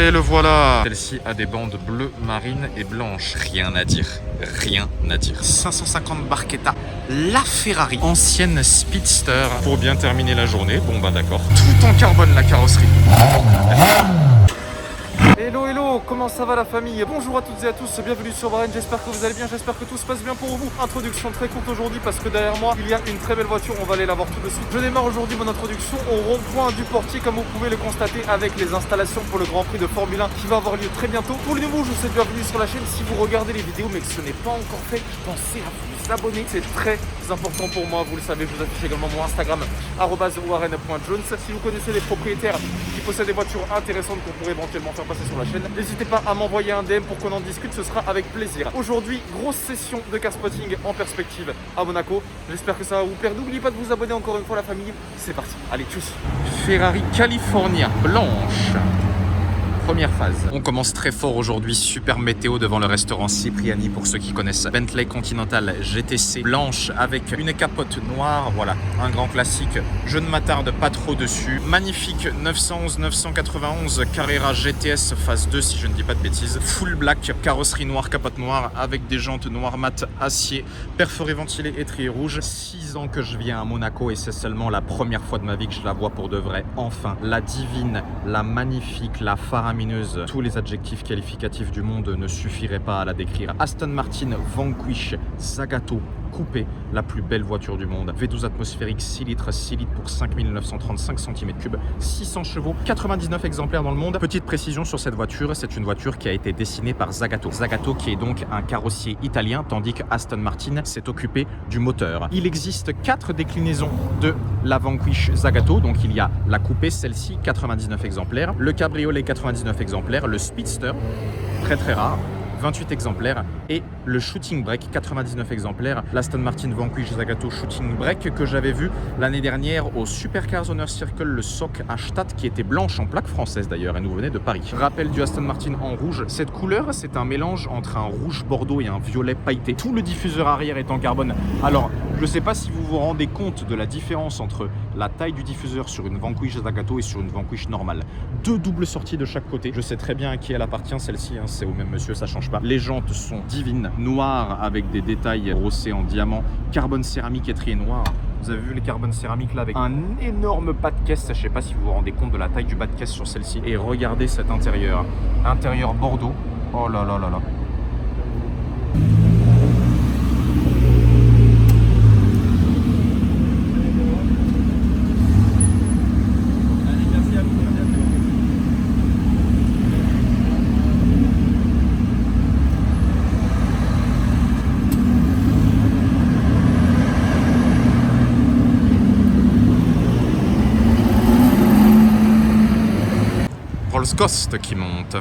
Et le voilà. Celle-ci a des bandes bleues, marines et blanches. Rien à dire. Rien à dire. 550 Barchetta, la Ferrari, ancienne Speedster. Pour bien terminer la journée, bon bah d'accord. Tout en carbone la carrosserie. Hello hello, comment ça va la famille? Bonjour à toutes et à tous, bienvenue sur Varenne, j'espère que vous allez bien, j'espère que tout se passe bien pour vous. Introduction très courte aujourd'hui parce que derrière moi il y a une très belle voiture, on va aller la voir tout de suite. Je démarre aujourd'hui mon introduction au rond-point du Portier, comme vous pouvez le constater avec les installations pour le Grand Prix de Formule 1 qui va avoir lieu très bientôt. Pour les nouveaux, je vous souhaite bienvenue sur la chaîne. Si vous regardez les vidéos mais que ce n'est pas encore fait, pensez à vous abonner, c'est très important pour moi, vous le savez. Je vous affiche également mon Instagram @warren.jones. Si vous connaissez des propriétaires qui possèdent des voitures intéressantes qu'on pourrait éventuellement faire passer sur la chaîne, n'hésitez pas à m'envoyer un DM pour qu'on en discute, ce sera avec plaisir. Aujourd'hui, grosse session de car spotting en perspective à Monaco. J'espère que ça va vous plaire. N'oubliez pas de vous abonner encore une fois la famille. C'est parti, allez tchuss. Ferrari California blanche. Première phase. On commence très fort aujourd'hui, super météo devant le restaurant Cipriani pour ceux qui connaissent. Bentley Continental GTC blanche avec une capote noire, voilà, un grand classique. Je ne m'attarde pas trop dessus. Magnifique 911-991 Carrera GTS phase 2 si je ne dis pas de bêtises. Full black, carrosserie noire, capote noire avec des jantes noires mat acier, perforé ventilé, étrier rouge. 6 ans que je viens à Monaco et c'est seulement la première fois de ma vie que je la vois pour de vrai. Enfin, la divine, la magnifique, la faramineuse, tous les adjectifs qualificatifs du monde ne suffiraient pas à la décrire. Aston Martin Vanquish Zagato coupé, la plus belle voiture du monde. V12 atmosphérique 6 litres pour 5935 cm3, 600 chevaux, 99 exemplaires dans le monde. Petite précision sur cette voiture, c'est une voiture qui a été dessinée par Zagato. Zagato qui est donc un carrossier italien, tandis que Aston Martin s'est occupé du moteur. Il existe 4 déclinaisons de la Vanquish Zagato, donc il y a la coupée, celle-ci, 99 exemplaires, le cabriolet, 99 exemplaires, le Speedster, très très rare, 28 exemplaires, et le Shooting Brake, 99 exemplaires, l'Aston Martin Vanquish Zagato Shooting Brake que j'avais vu l'année dernière au Supercars Honor Circle, le SOC à Stade, qui était blanche en plaque française d'ailleurs et nous venait de Paris. Rappel du Aston Martin en rouge, cette couleur c'est un mélange entre un rouge bordeaux et un violet pailleté. Tout le diffuseur arrière est en carbone. Alors je ne sais pas si vous vous rendez compte de la différence entre la taille du diffuseur sur une Vanquish Zagato et sur une Vanquish normale. 2 doubles sorties de chaque côté. Je sais très bien à qui elle appartient celle-ci, hein, c'est au même monsieur, ça change pas. Les jantes sont divines, noires avec des détails brossés en diamant, carbone céramique étrier noir. Vous avez vu les carbones céramiques là avec un énorme bas de caisse. Je sais pas si vous vous rendez compte de la taille du bas de caisse sur celle-ci. Et regardez cet intérieur, intérieur bordeaux. Oh là là là là. Ghost qui monte.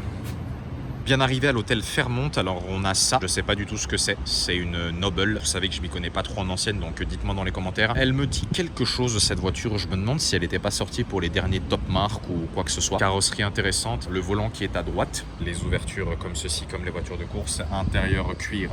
Bien arrivé à l'hôtel Fairmont, alors on a ça, je sais pas du tout ce que c'est une Noble, vous savez que je m'y connais pas trop en ancienne, donc dites-moi dans les commentaires. Elle me dit quelque chose cette voiture, je me demande si elle n'était pas sortie pour les derniers top marques ou quoi que ce soit. Carrosserie intéressante, le volant qui est à droite, les ouvertures comme ceci, comme les voitures de course, intérieur cuir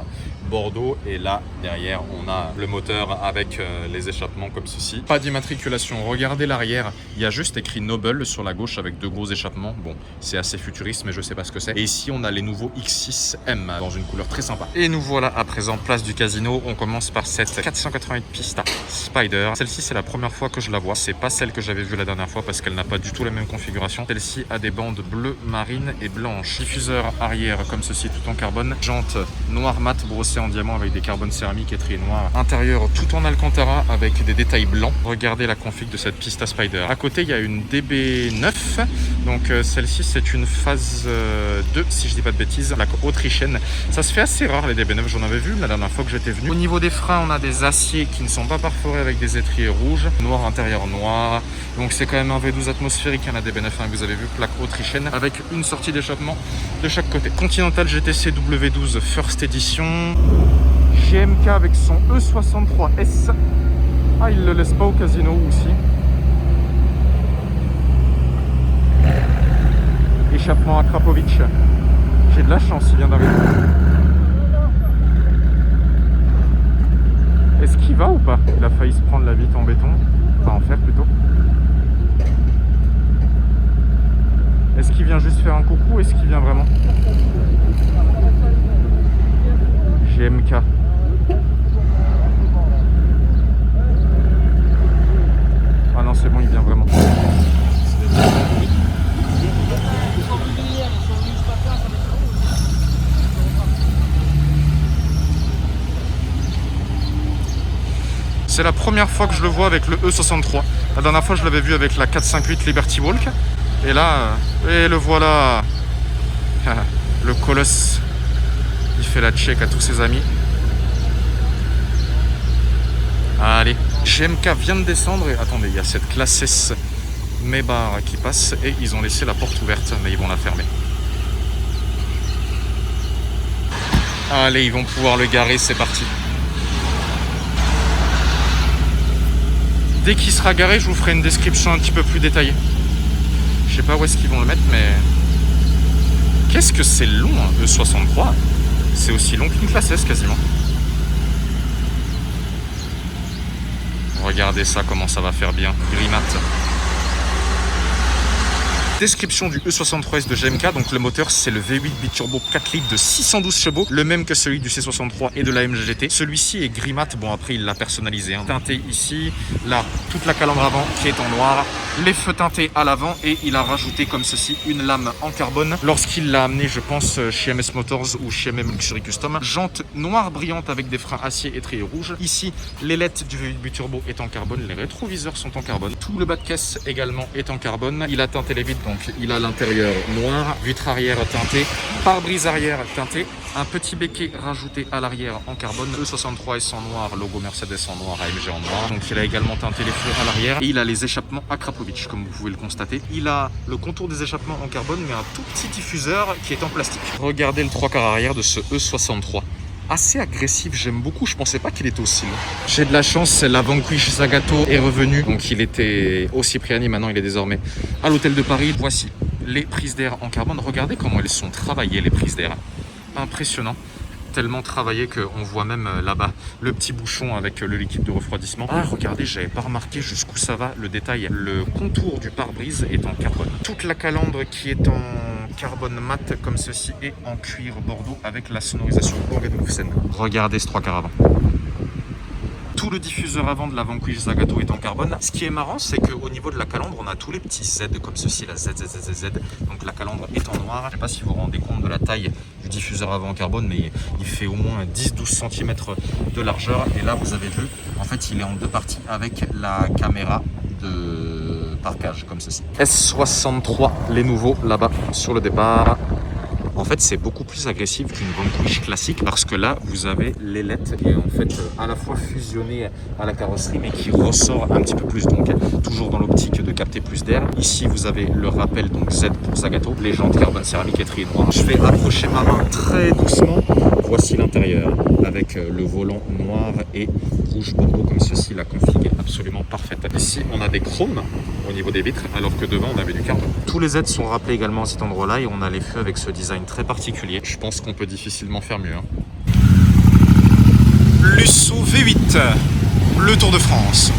bordeaux, et là derrière on a le moteur avec les échappements comme ceci. Pas d'immatriculation, regardez l'arrière, il y a juste écrit Noble sur la gauche avec 2 gros échappements, bon c'est assez futuriste mais je sais pas ce que c'est. Et ici on a les nouveaux X6M dans une couleur très sympa. Et nous voilà à présent place du casino. On commence par cette 488 Pista Spider. Celle-ci c'est la première fois que je la vois. C'est pas celle que j'avais vue la dernière fois parce qu'elle n'a pas du tout la même configuration. Celle-ci a des bandes bleues, marines et blanches. Diffuseur arrière comme ceci tout en carbone. Jantes noir mat brossées en diamant avec des carbones céramiques étriers noirs. Intérieur tout en Alcantara avec des détails blancs. Regardez la config de cette Pista Spider. À côté il y a une DB9. Donc celle-ci c'est une phase 2 si je dis pas de bêtises, la autrichienne. Ça se fait assez rare les DB9, j'en avais vu la dernière fois que j'étais venu. Au niveau des freins, on a des aciers qui ne sont pas perforés avec des étriers rouges, noir intérieur noir. Donc c'est quand même un V12 atmosphérique, la DB9, hein, vous avez vu, plaque autrichienne avec une sortie d'échappement de chaque côté. Continental GTC W12 First Edition. GMK avec son E63S. Ah, il le laisse pas au casino aussi. Échappement à Krapovic. J'ai de la chance, il vient d'arriver. Est-ce qu'il va ou pas? Il a failli se prendre la vitre en béton. Enfin en fer plutôt. Est-ce qu'il qu'il vient juste faire un coucou ou est-ce qu'il vient vraiment? GMK. Ah non, c'est bon, il vient vraiment. C'est la première fois que je le vois avec le E63. La dernière fois, je l'avais vu avec la 458 Liberty Walk. Et là, et le voilà. Le colosse. Il fait la check à tous ses amis. Allez, GMK vient de descendre. Et attendez, il y a cette classe S Maybach qui passe. Et ils ont laissé la porte ouverte, mais ils vont la fermer. Allez, ils vont pouvoir le garer, c'est parti. Dès qu'il sera garé, je vous ferai une description un petit peu plus détaillée. Je sais pas où est-ce qu'ils vont le mettre, mais... Qu'est-ce que c'est long, hein, E63. C'est aussi long qu'une classe S, quasiment. Regardez ça, comment ça va faire bien. Grimat. Description du E63S de GMK, donc le moteur c'est le V8 biturbo 4 litres de 612 chevaux, le même que celui du C63 et de la MGGT. Celui-ci est Grimat, bon après il l'a personnalisé, hein. Teinté ici, là toute la calandre avant qui est en noir, les feux teintés à l'avant et il a rajouté comme ceci une lame en carbone lorsqu'il l'a amené je pense chez MS Motors ou chez MM Luxury Custom. Jante noire brillante avec des freins acier étriés rouges. Ici l'ailette du V8 biturbo est en carbone, les rétroviseurs sont en carbone, tout le bas de caisse également est en carbone. Il a teinté les vitres, donc il a l'intérieur noir, vitre arrière teintée, pare-brise arrière teinté, un petit béquet rajouté à l'arrière en carbone, E63S en noir, logo Mercedes en noir, AMG en noir. Donc il a également teinté les feux à l'arrière et il a les échappements Akrapovic comme vous pouvez le constater. Il a le contour des échappements en carbone mais un tout petit diffuseur qui est en plastique. Regardez le 3/4 arrière de ce E63. Assez agressif, j'aime beaucoup, je pensais pas qu'il était aussi long. J'ai de la chance, la Vanquish Zagato est revenue, donc il était au Cipriani, maintenant il est désormais à l'hôtel de Paris. Voici les prises d'air en carbone, regardez comment elles sont travaillées les prises d'air, impressionnant. Tellement travaillé qu'on voit même là-bas le petit bouchon avec le liquide de refroidissement. Ah regardez, j'avais pas remarqué jusqu'où ça va le détail. Le contour du pare-brise est en carbone. Toute la calandre qui est en carbone mat comme ceci et en cuir bordeaux avec la sonorisation Bang & Olufsen. Regardez ce 3/4 avant. Tout le diffuseur avant de la Vanquish Zagato est en carbone. Ce qui est marrant, c'est qu'au niveau de la calandre, on a tous les petits Z comme ceci, la ZZZZ. Donc la calandre est en noir. Je ne sais pas si vous vous rendez compte de la taille du diffuseur avant en carbone, mais il fait au moins 10-12 cm de largeur. Et là, vous avez vu, en fait, il est en deux parties avec la caméra de parquage comme ceci. S63, les nouveaux là-bas sur le départ. En fait, c'est beaucoup plus agressif qu'une Vanquish classique parce que là, vous avez l'ailette qui est en fait à la fois fusionnée à la carrosserie mais qui ressort un petit peu plus, donc toujours dans l'optique de capter plus d'air. Ici, vous avez le rappel, donc Z pour Zagato, les jantes carbone céramique étriées noir. Je vais approcher ma main très doucement. Voici l'intérieur avec le volant noir et rouge bordeaux comme ceci. La config est absolument parfaite. Ici, on a des chromes au niveau des vitres alors que devant, on avait du carbone. Tous les Z sont rappelés également à cet endroit-là et on a les feux avec ce design très particulier. Je pense qu'on peut difficilement faire mieux. Lusso V8, le Tour de France.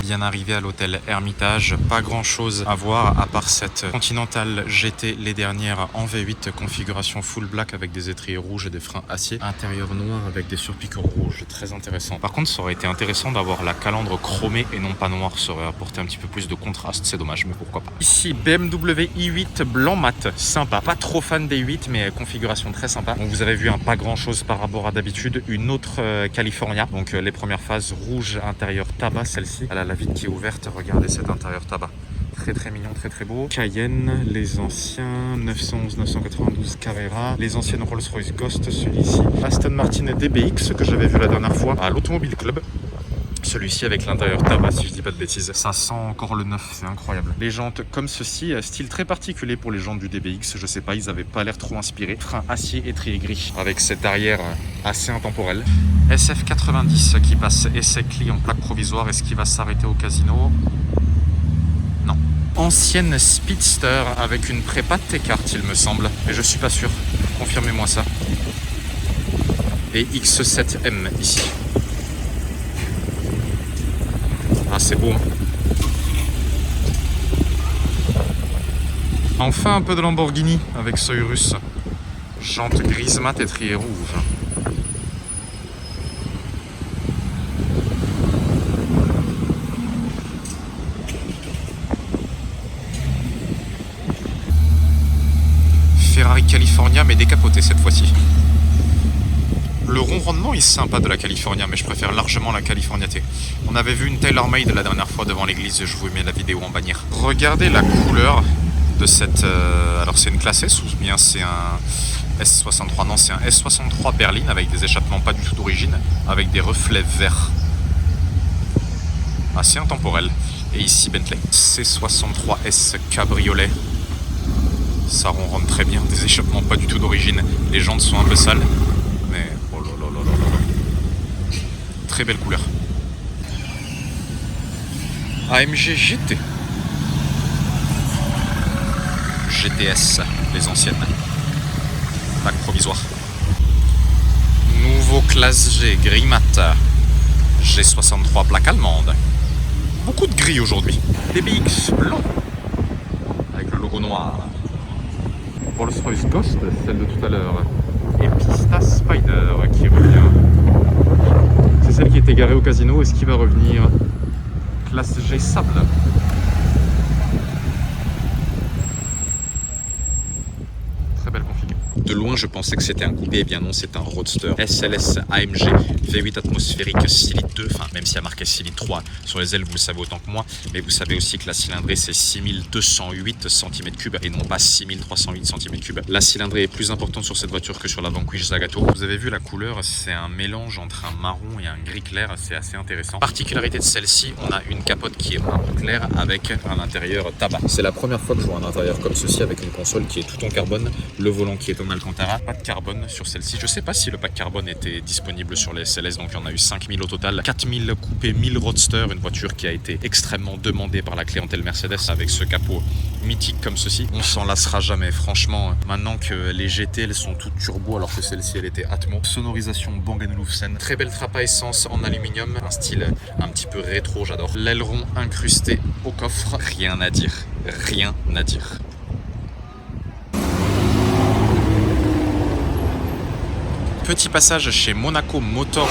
Bien arrivé à l'hôtel Hermitage, pas grand chose à voir à part cette Continental GT, les dernières en V8, configuration full black avec des étriers rouges et des freins acier, intérieur noir avec des surpiqûres rouges, très intéressant. Par contre, ça aurait été intéressant d'avoir la calandre chromée et non pas noire, ça aurait apporté un petit peu plus de contraste, c'est dommage, mais pourquoi pas. Ici, BMW i8 blanc mat, sympa, pas trop fan des i8, mais configuration très sympa. Donc vous avez vu pas grand chose par rapport à d'habitude, une autre California, donc les premières phases rouge, intérieur tabac, celle-ci, elle a la vitre qui est ouverte, regardez cet intérieur tabac. Très mignon, très beau. Cayenne, les anciens 911-992 Carrera, les anciennes Rolls-Royce Ghost, celui-ci. Aston Martin DBX que j'avais vu la dernière fois à l'Automobile Club. Celui-ci avec l'intérieur tabac si je dis pas de bêtises. Ça sent encore le neuf, c'est incroyable. Les jantes comme ceci, style très particulier pour les jantes du DBX, je sais pas, ils avaient pas l'air trop inspirés. Frein acier étrié gris avec cet arrière assez intemporel. SF90 qui passe essai cli en plaque provisoire, est-ce qu'il va s'arrêter au casino? Non. Ancienne Speedster avec une prépa T-Cart il me semble, mais je suis pas sûr. Confirmez-moi ça. Et X7M ici. Ah c'est beau hein. Enfin un peu de Lamborghini avec seuil russe. Jantes grises mat, étrier rouge. Ferrari California mais décapotée cette fois-ci. Le ronronnement est sympa de la California, mais je préfère largement la California T. On avait vu une TaylorMade la dernière fois devant l'église, je vous mets la vidéo en bannière. Regardez la couleur de cette... alors c'est une classe S ou bien c'est un S63? Non, c'est un S63 berline avec des échappements pas du tout d'origine, avec des reflets verts. Assez intemporel. Et ici Bentley. C63S cabriolet. Ça ronronne très bien, des échappements pas du tout d'origine. Les jantes sont un peu sales, mais oh là là là là là. Très belle couleur. AMG GT. GTS, les anciennes. Plaque provisoire. Nouveau classe G, gris mat. G63 plaque allemande. Beaucoup de gris aujourd'hui. DBX blanc. Avec le logo noir. Rolls-Royce Ghost, celle de tout à l'heure. Et Pista Spider qui revient. C'est celle qui était garée au casino. Est-ce qu'il va revenir? Classe G sable. Très belle config. De loin, je pensais que c'était un coupé, eh bien non, c'est un roadster. SLS AMG V8 atmosphérique 6 litres 2, enfin même s'il y a marqué 6 litres 3 sur les ailes, vous le savez autant que moi, mais vous savez aussi que la cylindrée c'est 6208 cm3 et non pas 6308 cm3. La cylindrée est plus importante sur cette voiture que sur la Vanquish Zagato. Vous avez vu la couleur, c'est un mélange entre un marron et un gris clair, c'est assez intéressant. Particularité de celle-ci, on a une capote qui est marron clair avec un intérieur tabac. C'est la première fois que je vois un intérieur comme ceci avec une console qui est tout en carbone, le volant qui est en Alcantara, pas de carbone sur celle-ci. Je sais pas si le pack carbone était disponible sur les SLS, donc il y en a eu 5000 au total, 4000 coupés, 1000 roadster, une voiture qui a été extrêmement demandée par la clientèle Mercedes avec ce capot mythique comme ceci. On s'en lassera jamais, franchement, maintenant que les GT elles sont toutes turbo alors que celle-ci elle était Atmo. Sonorisation Bang & Olufsen, très belle trappe à essence en aluminium, un style un petit peu rétro, j'adore. L'aileron incrusté au coffre, rien à dire, rien à dire. Petit passage chez Monaco Motors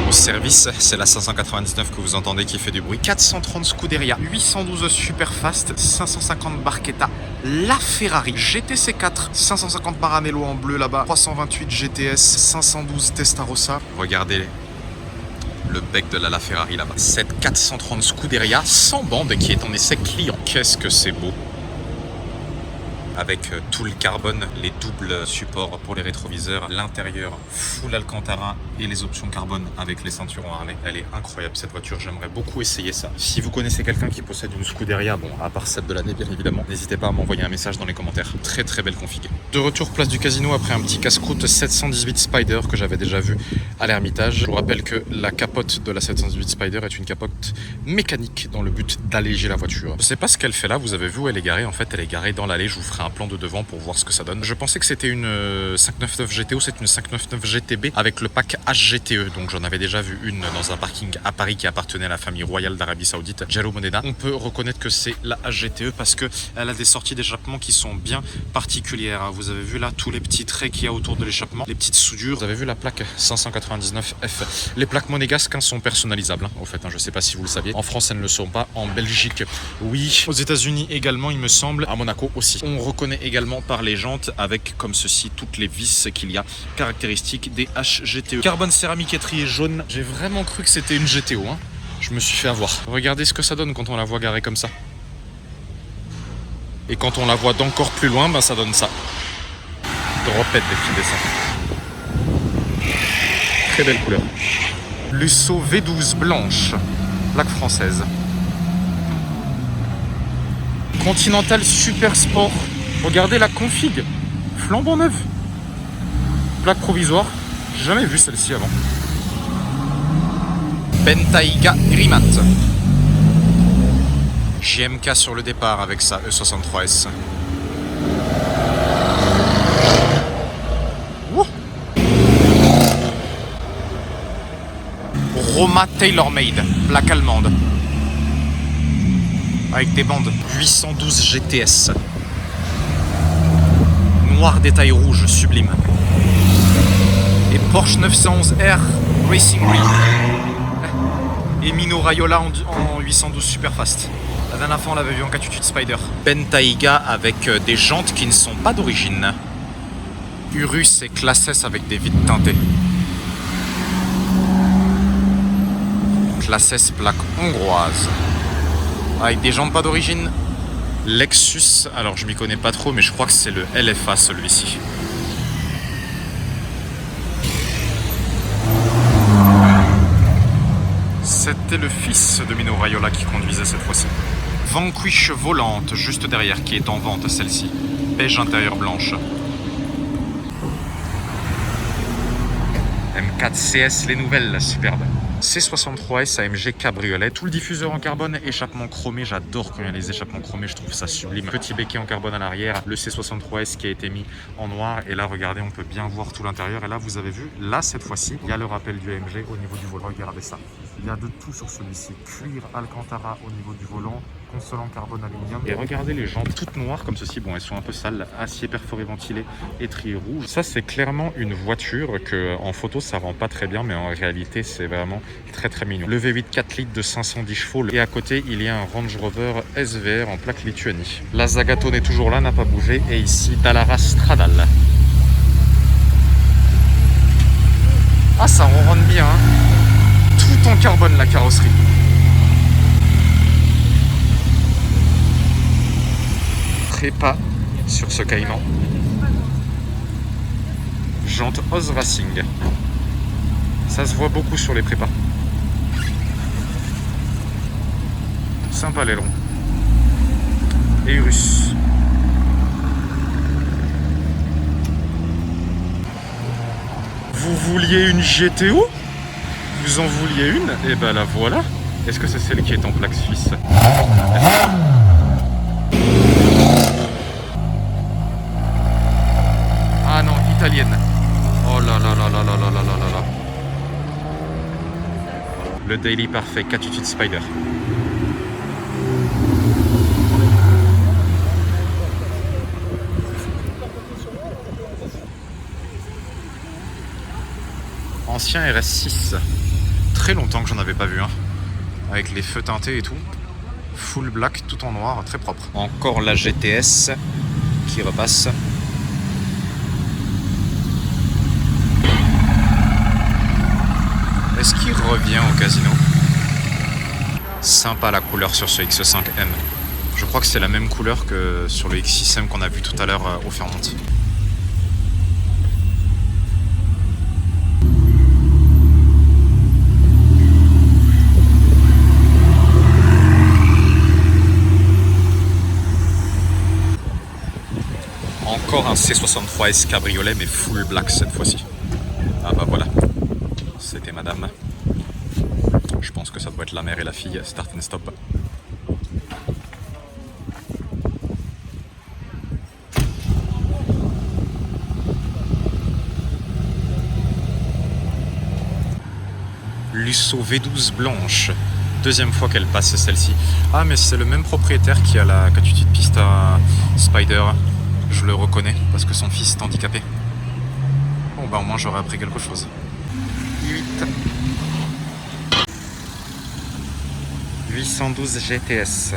au service, c'est la 599 que vous entendez qui fait du bruit. 430 Scuderia, 812 Superfast, 550 Barchetta, la Ferrari GTC4, 550 Maranello en bleu là-bas, 328 GTS, 512 Testarossa. Regardez le bec de la Ferrari là-bas. Cette 430 Scuderia sans bande qui est en essai client. Qu'est-ce que c'est beau! Avec tout le carbone, les doubles supports pour les rétroviseurs, l'intérieur full Alcantara et les options carbone avec les ceintures en Harley. Elle est incroyable cette voiture, j'aimerais beaucoup essayer ça. Si vous connaissez quelqu'un qui possède une Scuderia, bon à part celle de l'année bien évidemment, n'hésitez pas à m'envoyer un message dans les commentaires. Très très belle config. De retour place du casino après un petit casse-croûte 718 Spider que j'avais déjà vu à l'Ermitage. Je vous rappelle que la capote de la 718 Spider est une capote mécanique dans le but d'alléger la voiture. Je sais pas ce qu'elle fait là, vous avez vu où elle est garée, en fait elle est garée dans l'allée, je vous ferai un plan de devant pour voir ce que ça donne. Je pensais que c'était une 599 GTO, c'est une 599 GTB avec le pack HGTE, donc j'en avais déjà vu une dans un parking à Paris qui appartenait à la famille royale d'Arabie Saoudite, Jalou Moneda. On peut reconnaître que c'est la HGTE parce que elle a des sorties d'échappement qui sont bien particulières. Vous avez vu là tous les petits traits qu'il y a autour de l'échappement, les petites soudures. Vous avez vu la plaque 599F. Les plaques monégasques sont personnalisables, au fait, je sais pas si vous le saviez. En France, elles ne le sont pas. En Belgique, oui. Aux États-Unis également, il me semble. À Monaco aussi. On reconnaît également par les jantes avec comme ceci toutes les vis qu'il y a caractéristiques des HGTE. Carbone céramique étrié jaune. J'ai vraiment cru que c'était une GTO. Je me suis fait avoir. Regardez ce que ça donne quand on la voit garée comme ça. Et quand on la voit d'encore plus loin, ça donne ça. Dropette des petits dessins. Très belle couleur. Lusso V12 blanche. Plaque française. Continental Super Sport. Regardez la config. Flambant neuf. Plaque provisoire. J'ai jamais vu celle-ci avant. Bentayga Grimat. JMK sur le départ avec sa E63S. Ouh. Roma TaylorMade, plaque allemande. Avec des bandes 812 GTS. noir détail rouge sublime. Et Porsche 911R Racing Green. Et Mino Raiola en 812 Superfast. La dernière fois on l'avait vu en 488 Spider. Bentayga avec des jantes qui ne sont pas d'origine. Urus et Classe S avec des vitres teintées. Classe S plaque hongroise. Avec des jantes pas d'origine. Lexus, alors je m'y connais pas trop, mais je crois que c'est le LFA celui-ci. C'était le fils de Mino Raiola qui conduisait cette fois-ci. Vanquish volante, juste derrière, qui est en vente celle-ci. Beige intérieur blanche. M4 CS, les nouvelles, superbe. C63S AMG cabriolet, tout le diffuseur en carbone, échappement chromé, j'adore quand il y a les échappements chromés, je trouve ça sublime. Petit béquet en carbone à l'arrière, le C63S qui a été mis en noir, et là regardez, on peut bien voir tout l'intérieur, et là vous avez vu, là cette fois-ci, il y a le rappel du AMG au niveau du volant, regardez ça. Il y a de tout sur celui-ci, cuir Alcantara au niveau du volant, console en carbone aluminium, et regardez les jantes toutes noires comme ceci, bon elles sont un peu sales, acier perforé ventilé, étrier rouge. Ça c'est clairement une voiture que en photo ça rend pas très bien, mais en réalité c'est vraiment très très mignon. Le V8 4 litres de 510 chevaux et à côté il y a un Range Rover SVR en plaque Lituanie. La Zagatone est toujours là, n'a pas bougé, et ici Dallara Stradale. Ah ça ronronne bien hein. Tout en carbone la carrosserie. Trépas sur ce Cayman. Jante Oz Racing. Ça se voit beaucoup sur les prépas. Sympa l'aileron. Et Urus. Vous vouliez une GTO? Vous en vouliez une? Et ben la voilà. Est-ce que c'est celle qui est en plaque suisse? Ah non, italienne. Oh là là là là là là là là là. Le Daily Parfait 488 Spider. Ancien RS6. Très longtemps que j'en avais pas vu un. Avec les feux teintés et tout. Full black, tout en noir, très propre. Encore la GTS qui repasse. Est-ce qu'il revient au casino? Sympa la couleur sur ce X5M. Je crois que c'est la même couleur que sur le X6M qu'on a vu tout à l'heure au Fairmont. Encore un C63S cabriolet mais full black cette fois-ci. Ah bah voilà. C'était madame. Je pense que ça doit être la mère et la fille. Start and stop. Lusso V12 blanche. Deuxième fois qu'elle passe celle-ci. Ah mais c'est le même propriétaire qui a la 488 Pista Spider. Je le reconnais parce que son fils est handicapé. Bon bah au moins j'aurais appris quelque chose. 812 GTS.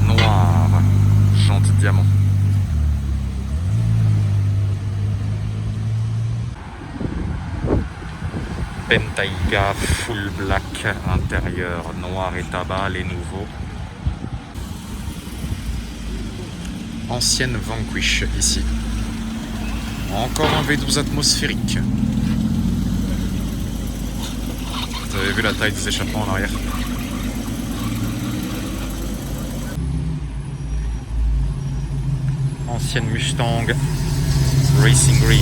Noir. Jante diamant. Bentayga full black, intérieur noir et tabac, les nouveaux. Ancienne Vanquish ici. Encore un V12 atmosphérique. Vous avez vu la taille des échappements en arrière? Ancienne Mustang Racing Green.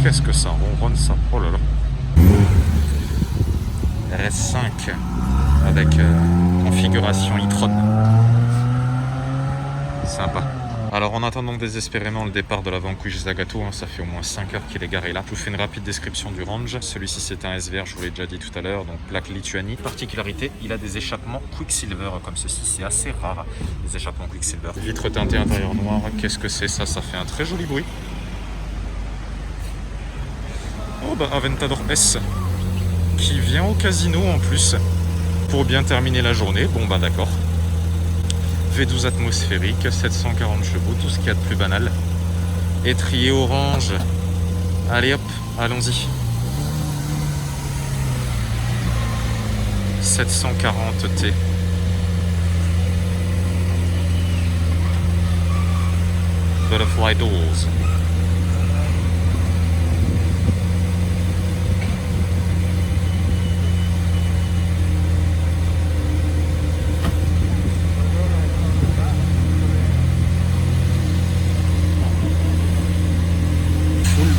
Qu'est-ce que ça ronronne ça? Oh là là. RS5 avec configuration e-tron. Sympa. Alors en attendant désespérément le départ de la Vanquish Zagato, ça fait au moins 5 heures qu'il est garé là. Je vous fais une rapide description du range. Celui-ci c'est un SVR, je vous l'ai déjà dit tout à l'heure, donc plaque Lituanie. Particularité, il a des échappements Quicksilver comme ceci, c'est assez rare, les échappements Quicksilver. Vitre teintée intérieur noir, qu'est-ce que c'est ça? Ça fait un très joli bruit. Oh bah Aventador S qui vient au casino en plus pour bien terminer la journée. Bon bah d'accord. V12 atmosphérique, 740 chevaux, tout ce qu'il y a de plus banal. Étrier orange. Allez hop, allons-y. 740T. Butterfly doors.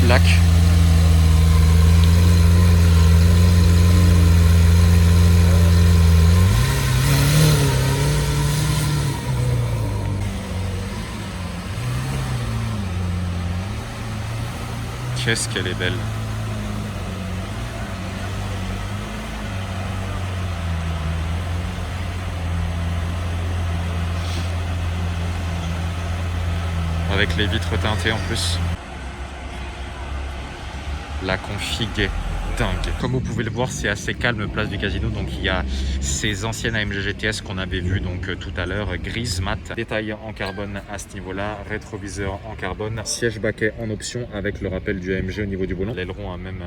Black. Qu'est-ce qu'elle est belle. Avec les vitres teintées en plus. La config est dingue. Comme vous pouvez le voir, c'est assez calme place du casino. Donc il y a ces anciennes AMG GTS qu'on avait vues tout à l'heure, grises mat, détail en carbone à ce niveau-là, rétroviseur en carbone, siège baquet en option avec le rappel du AMG au niveau du volant. L'aileron même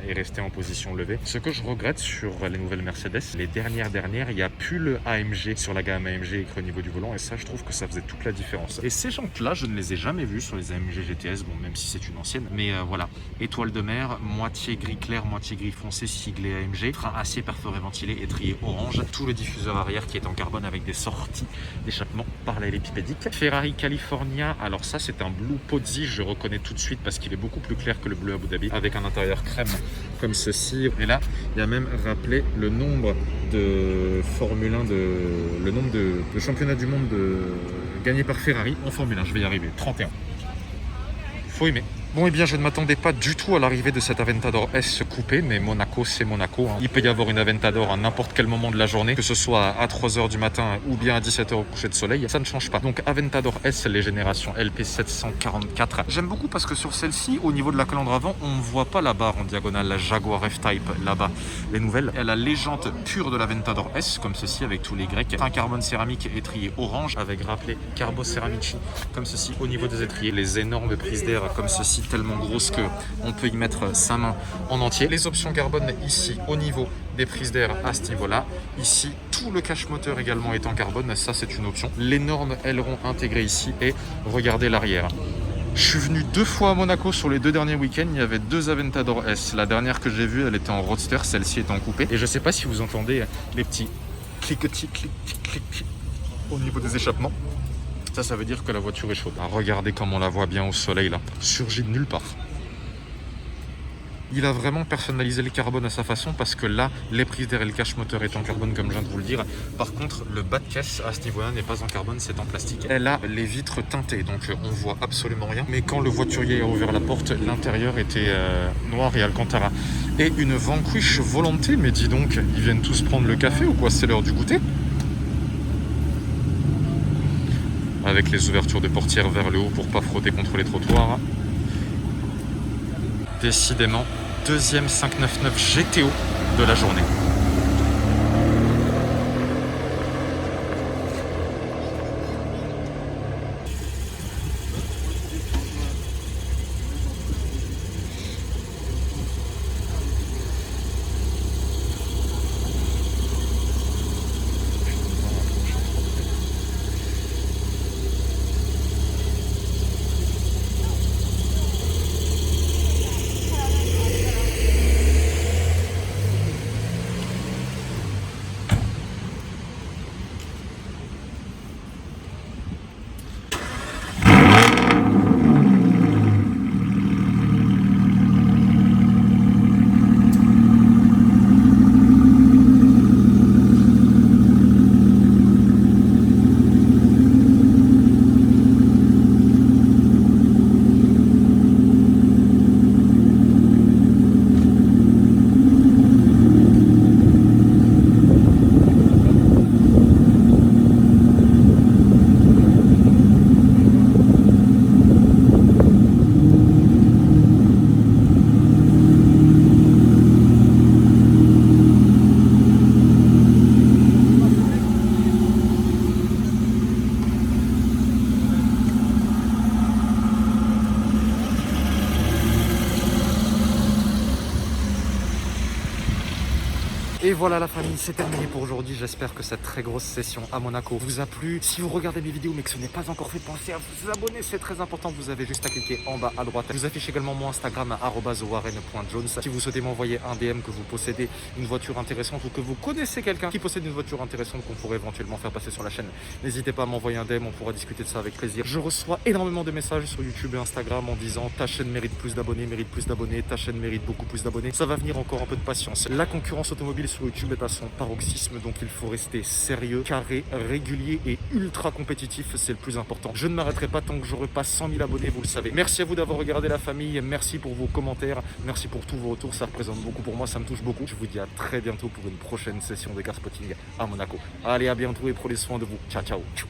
est resté en position levée. Ce que je regrette sur les nouvelles Mercedes, les dernières, il n'y a plus le AMG sur la gamme AMG écrit au niveau du volant, et ça je trouve que ça faisait toute la différence. Et ces jantes-là, je ne les ai jamais vues sur les AMG GTS, bon même si c'est une ancienne, mais voilà, étoile de mer, moitié gris clair, moitié gris foncé, siglé AMG, frein acier perforé ventilé, étrier orange, tout le diffuseur arrière qui est en carbone avec des sorties d'échappement parallélépipédiques. Ferrari California, alors ça c'est un blue Pozzi, je reconnais tout de suite parce qu'il est beaucoup plus clair que le bleu Abu Dhabi, avec un intérieur crème comme ceci. Et là, il y a même rappelé le nombre de Formule 1, le nombre de championnats du monde gagnés par Ferrari en Formule 1. Je vais y arriver, 31. Faut aimer. Bon, eh bien, je ne m'attendais pas du tout à l'arrivée de cet Aventador S coupé, mais Monaco, c'est Monaco. Il peut y avoir une Aventador à n'importe quel moment de la journée, que ce soit à 3h du matin ou bien à 17h au coucher de soleil, ça ne change pas. Donc, Aventador S, les générations LP744. J'aime beaucoup parce que sur celle-ci, au niveau de la calandre avant, on ne voit pas la barre en diagonale, la Jaguar F-Type, là-bas. Les nouvelles, elle a les jantes pures de l'Aventador S, comme ceci, avec tous les grecs. Un carbone céramique étrier orange, avec rappelé Carbo Ceramici, comme ceci, au niveau des étriers. Les énormes prises d'air, comme ceci, tellement grosse que on peut y mettre sa main en entier. Les options carbone ici au niveau des prises d'air à ce niveau-là. Ici, tout le cache moteur également est en carbone, ça c'est une option. L'énorme aileron intégré ici et regardez l'arrière. Je suis venu 2 fois à Monaco sur les 2 derniers week-ends, il y avait 2 Aventador S. La dernière que j'ai vue, elle était en roadster, celle-ci est en coupé. Et je sais pas si vous entendez les petits cliquetis, clic au niveau des échappements. Ça veut dire que la voiture est chaude. Regardez comme on la voit bien au soleil là, surgit de nulle part. Il a vraiment personnalisé le carbone à sa façon parce que là, les prises d'air et le cache moteur est en carbone comme je viens de vous le dire. Par contre, le bas de caisse à ce niveau-là n'est pas en carbone, c'est en plastique. Elle a les vitres teintées, donc on voit absolument rien. Mais quand le voiturier a ouvert la porte, l'intérieur était noir et alcantara. Et une Vanquish volantée, mais dis donc, ils viennent tous prendre le café ou quoi? C'est l'heure du goûter? Avec les ouvertures de portières vers le haut pour pas frotter contre les trottoirs. Décidément, deuxième 599 GTO de la journée. Et voilà la famille, c'est terminé pour aujourd'hui. J'espère que cette très grosse session à Monaco vous a plu. Si vous regardez mes vidéos mais que ce n'est pas encore fait, pensez à vous abonner, c'est très important. Vous avez juste à cliquer en bas à droite. Je vous affiche également mon Instagram @warren.jones. Si vous souhaitez m'envoyer un DM que vous possédez une voiture intéressante ou que vous connaissez quelqu'un qui possède une voiture intéressante qu'on pourrait éventuellement faire passer sur la chaîne, n'hésitez pas à m'envoyer un DM, on pourra discuter de ça avec plaisir. Je reçois énormément de messages sur YouTube et Instagram en disant ta chaîne mérite plus d'abonnés, ta chaîne mérite beaucoup plus d'abonnés. Ça va venir, encore un peu de patience. La concurrence automobile sur YouTube est à son paroxysme, donc il faut rester sérieux, carré, régulier et ultra compétitif, c'est le plus important. Je ne m'arrêterai pas tant que je repasse 100 000 abonnés, vous le savez. Merci à vous d'avoir regardé la famille, merci pour vos commentaires, merci pour tous vos retours, ça représente beaucoup pour moi, ça me touche beaucoup. Je vous dis à très bientôt pour une prochaine session de car spotting à Monaco. Allez, à bientôt et prenez soin de vous. Ciao, ciao.